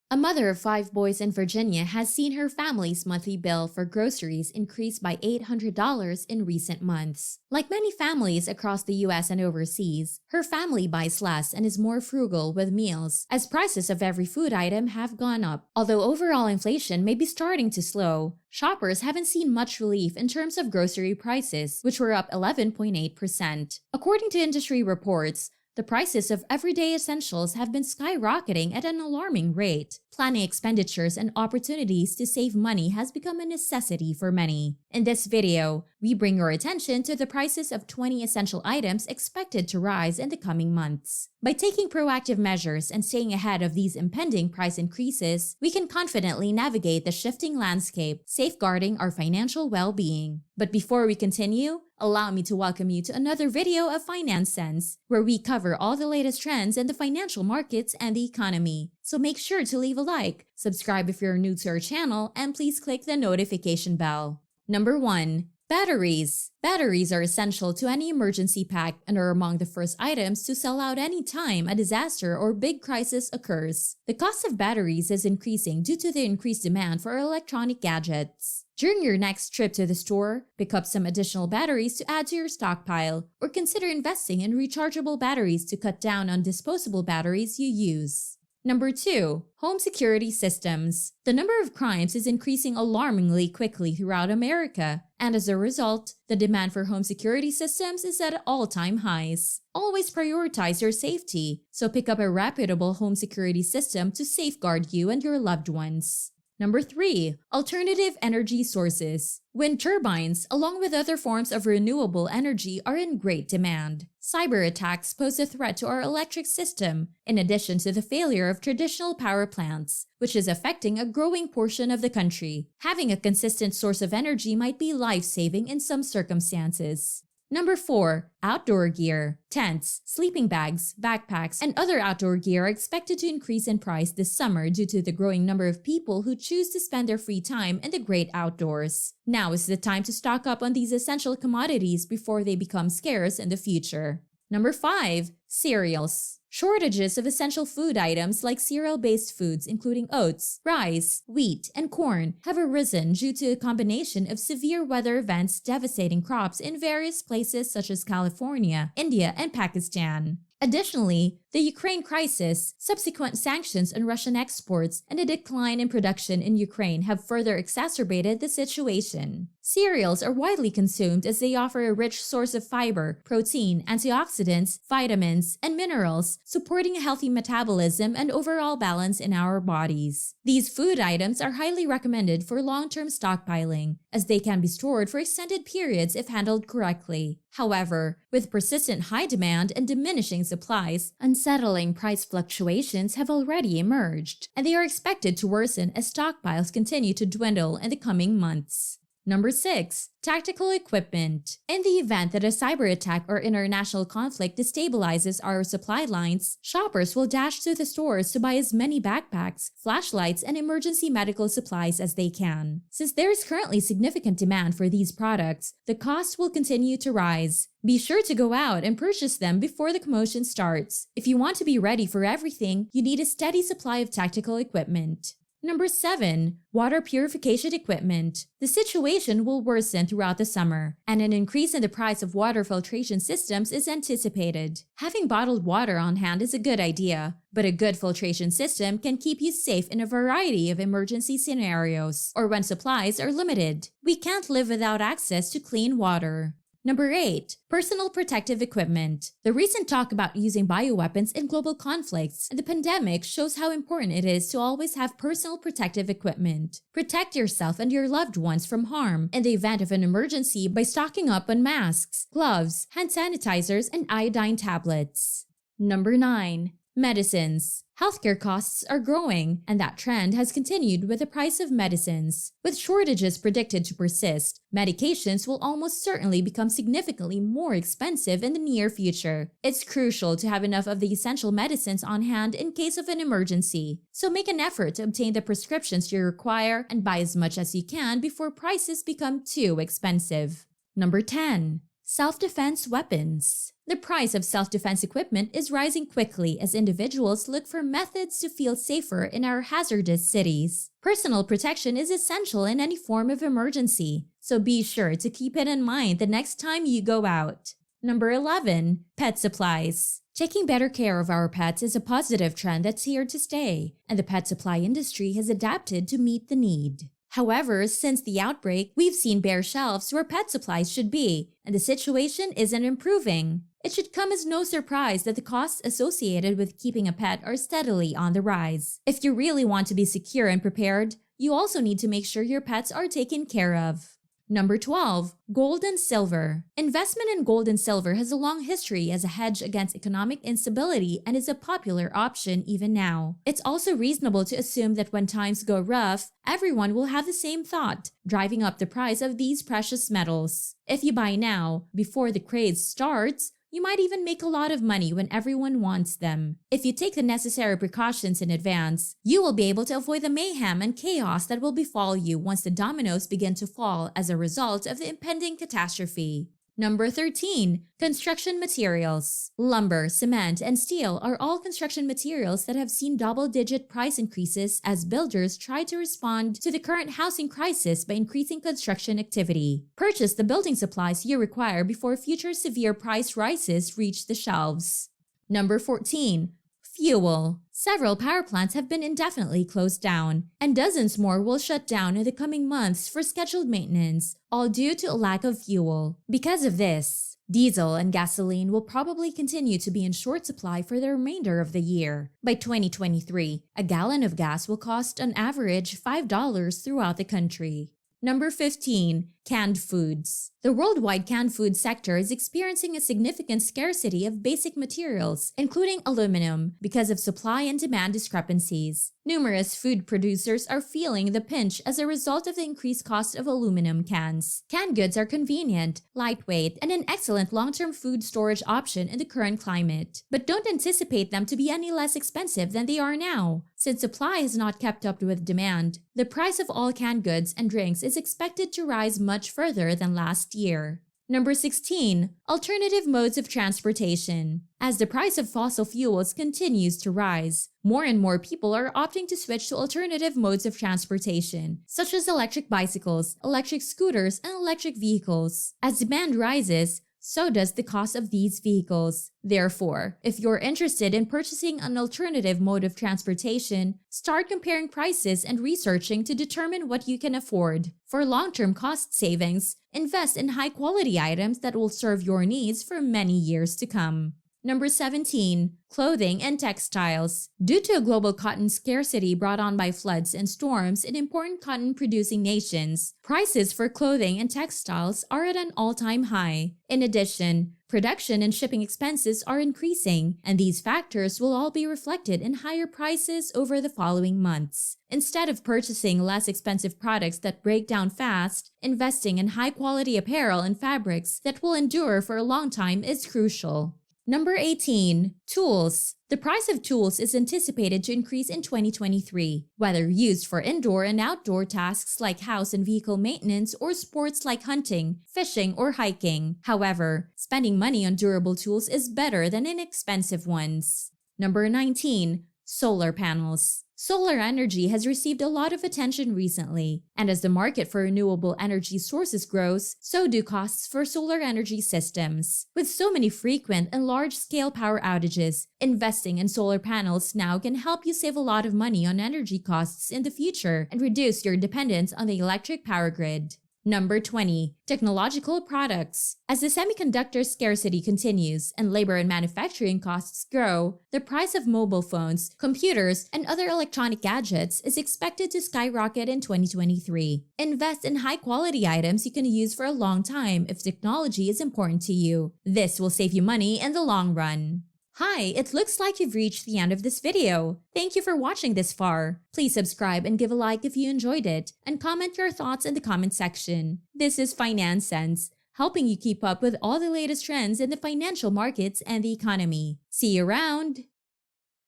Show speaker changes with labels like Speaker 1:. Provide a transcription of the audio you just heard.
Speaker 1: A mother of 5 boys in Virginia has seen her family's monthly bill for groceries increase by $800 in recent months. Like many families across the US and overseas, her family buys less and is more frugal with meals, as prices of every food item have gone up. Although overall inflation may be starting to slow, shoppers haven't seen much relief in terms of grocery prices, which were up 11.8%. According to industry reports, the prices of everyday essentials have been skyrocketing at an alarming rate. Planning expenditures and opportunities to save money has become a necessity for many. In this video, we bring your attention to the prices of 20 essential items expected to rise in the coming months. By taking proactive measures and staying ahead of these impending price increases, we can confidently navigate the shifting landscape, safeguarding our financial well-being. But before we continue, allow me to welcome you to another video of Finance Sense, where we cover all the latest trends in the financial markets and the economy. So make sure to leave a like, subscribe if you're new to our channel, and please click the notification bell. Number 1. Batteries. Batteries are essential to any emergency pack and are among the first items to sell out any time a disaster or big crisis occurs. The cost of batteries is increasing due to the increased demand for electronic gadgets. During your next trip to the store, pick up some additional batteries to add to your stockpile, or consider investing in rechargeable batteries to cut down on disposable batteries you use. Number 2. Home security systems. The number of crimes is increasing alarmingly quickly throughout America, and as a result, the demand for home security systems is at all-time highs. Always prioritize your safety, so pick up a reputable home security system to safeguard you and your loved ones. Number 3. Alternative energy sources. Wind turbines, along with other forms of renewable energy, are in great demand. Cyber attacks pose a threat to our electric system, in addition to the failure of traditional power plants, which is affecting a growing portion of the country. Having a consistent source of energy might be life-saving in some circumstances. Number 4. Outdoor gear. Tents, sleeping bags, backpacks, and other outdoor gear are expected to increase in price this summer due to the growing number of people who choose to spend their free time in the great outdoors. Now is the time to stock up on these essential commodities before they become scarce in the future. Number 5. Cereals. Shortages of essential food items like cereal-based foods including oats, rice, wheat, and corn have arisen due to a combination of severe weather events devastating crops in various places such as California, India, and Pakistan. Additionally, the Ukraine crisis, subsequent sanctions on Russian exports, and a decline in production in Ukraine have further exacerbated the situation. Cereals are widely consumed as they offer a rich source of fiber, protein, antioxidants, vitamins, and minerals, supporting a healthy metabolism and overall balance in our bodies. These food items are highly recommended for long-term stockpiling, as they can be stored for extended periods if handled correctly. However, with persistent high demand and diminishing supplies, unsettling price fluctuations have already emerged, and they are expected to worsen as stockpiles continue to dwindle in the coming months. Number 6. Tactical equipment. In the event that a cyber attack or international conflict destabilizes our supply lines, shoppers will dash to the stores to buy as many backpacks, flashlights, and emergency medical supplies as they can. Since there is currently significant demand for these products, the cost will continue to rise. Be sure to go out and purchase them before the commotion starts. If you want to be ready for everything, you need a steady supply of tactical equipment. Number 7. Water purification equipment. The situation will worsen throughout the summer, and an increase in the price of water filtration systems is anticipated. Having bottled water on hand is a good idea, but a good filtration system can keep you safe in a variety of emergency scenarios, or when supplies are limited. We can't live without access to clean water. Number 8. Personal protective equipment. The recent talk about using bioweapons in global conflicts and the pandemic shows how important it is to always have personal protective equipment. Protect yourself and your loved ones from harm in the event of an emergency by stocking up on masks, gloves, hand sanitizers, and iodine tablets. Number 9. Medicines. Healthcare costs are growing, and that trend has continued with the price of medicines. With shortages predicted to persist, medications will almost certainly become significantly more expensive in the near future. It's crucial to have enough of the essential medicines on hand in case of an emergency, so make an effort to obtain the prescriptions you require and buy as much as you can before prices become too expensive. Number 10. Self-defense weapons. The price of self-defense equipment is rising quickly as individuals look for methods to feel safer in our hazardous cities. Personal protection is essential in any form of emergency, so be sure to keep it in mind the next time you go out. Number 11. Pet supplies. Taking better care of our pets is a positive trend that's here to stay, and the pet supply industry has adapted to meet the need. However, since the outbreak, we've seen bare shelves where pet supplies should be, and the situation isn't improving. It should come as no surprise that the costs associated with keeping a pet are steadily on the rise. If you really want to be secure and prepared, you also need to make sure your pets are taken care of. Number 12. Gold and silver. Investment in gold and silver has a long history as a hedge against economic instability and is a popular option even now. It's also reasonable to assume that when times go rough, everyone will have the same thought, driving up the price of these precious metals. If you buy now, before the craze starts, you might even make a lot of money when everyone wants them. If you take the necessary precautions in advance, you will be able to avoid the mayhem and chaos that will befall you once the dominoes begin to fall as a result of the impending catastrophe. Number 13. Construction materials. Lumber, cement, and steel are all construction materials that have seen double-digit price increases as builders try to respond to the current housing crisis by increasing construction activity. Purchase the building supplies you require before future severe price rises reach the shelves. Number 14. Fuel. Several power plants have been indefinitely closed down, and dozens more will shut down in the coming months for scheduled maintenance, all due to a lack of fuel. Because of this, diesel and gasoline will probably continue to be in short supply for the remainder of the year. By 2023, a gallon of gas will cost on average $5 throughout the country. Number 15. Canned foods. The worldwide canned food sector is experiencing a significant scarcity of basic materials, including aluminum, because of supply and demand discrepancies. Numerous food producers are feeling the pinch as a result of the increased cost of aluminum cans. Canned goods are convenient, lightweight, and an excellent long-term food storage option in the current climate. But don't anticipate them to be any less expensive than they are now. Since supply has not kept up with demand, the price of all canned goods and drinks is expected to rise much further than last year. Number 16. Alternative modes of transportation. As the price of fossil fuels continues to rise, more and more people are opting to switch to alternative modes of transportation, such as electric bicycles, electric scooters, and electric vehicles. As demand rises, so does the cost of these vehicles. Therefore, if you're interested in purchasing an alternative mode of transportation, start comparing prices and researching to determine what you can afford. For long-term cost savings, invest in high-quality items that will serve your needs for many years to come. Number 17. Clothing and textiles. Due to a global cotton scarcity brought on by floods and storms in important cotton-producing nations, prices for clothing and textiles are at an all-time high. In addition, production and shipping expenses are increasing, and these factors will all be reflected in higher prices over the following months. Instead of purchasing less expensive products that break down fast, investing in high-quality apparel and fabrics that will endure for a long time is crucial. Number 18. Tools. The price of tools is anticipated to increase in 2023, whether used for indoor and outdoor tasks like house and vehicle maintenance or sports like hunting, fishing, or hiking. However, spending money on durable tools is better than inexpensive ones. Number 19. Solar panels. Solar energy has received a lot of attention recently, and as the market for renewable energy sources grows, so do costs for solar energy systems. With so many frequent and large-scale power outages, investing in solar panels now can help you save a lot of money on energy costs in the future and reduce your dependence on the electric power grid. Number 20. Technological products. As the semiconductor scarcity continues and labor and manufacturing costs grow, the price of mobile phones, computers, and other electronic gadgets is expected to skyrocket in 2023. Invest in high-quality items you can use for a long time if technology is important to you. This will save you money in the long run. Hi, it looks like you've reached the end of this video. Thank you for watching this far. Please subscribe and give a like if you enjoyed it, and comment your thoughts in the comment section. This is Finance Sense, helping you keep up with all the latest trends in the financial markets and the economy. See you around!